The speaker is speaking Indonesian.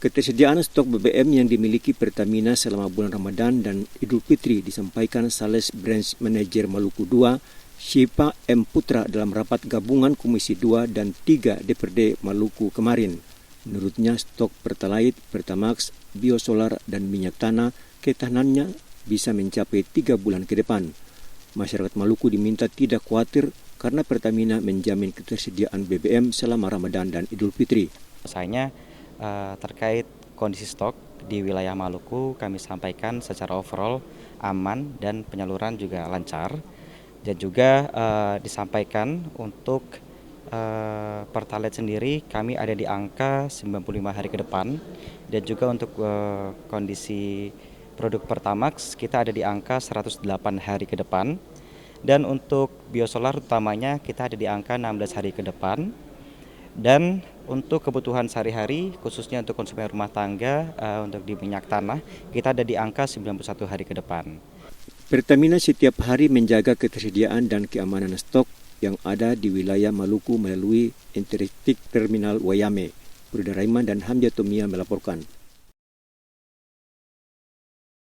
Ketersediaan stok BBM yang dimiliki Pertamina selama bulan Ramadan dan Idul Fitri disampaikan Sales Branch Manager Maluku II, Syifa M. Putra dalam rapat gabungan Komisi 2 dan 3 DPRD Maluku kemarin. Menurutnya stok Pertalite, Pertamax, biosolar dan minyak tanah ketahanannya bisa mencapai 3 bulan ke depan. Masyarakat Maluku diminta tidak khawatir karena Pertamina menjamin ketersediaan BBM selama Ramadan dan Idul Fitri. Terkait kondisi stok di wilayah Maluku, kami sampaikan secara overall aman dan penyaluran juga lancar. Dan juga disampaikan untuk Pertalite sendiri kami ada di angka 95 hari ke depan. Dan juga untuk kondisi produk Pertamax kita ada di angka 108 hari ke depan. Dan untuk biosolar utamanya kita ada di angka 16 hari ke depan. Dan untuk kebutuhan sehari-hari, khususnya untuk konsumen rumah tangga, untuk di minyak tanah, kita ada di angka 91 hari ke depan. Pertamina setiap hari menjaga ketersediaan dan keamanan stok yang ada di wilayah Maluku melalui Interstik Terminal Wayame. Bruda Raiman dan Hamja Tomia melaporkan.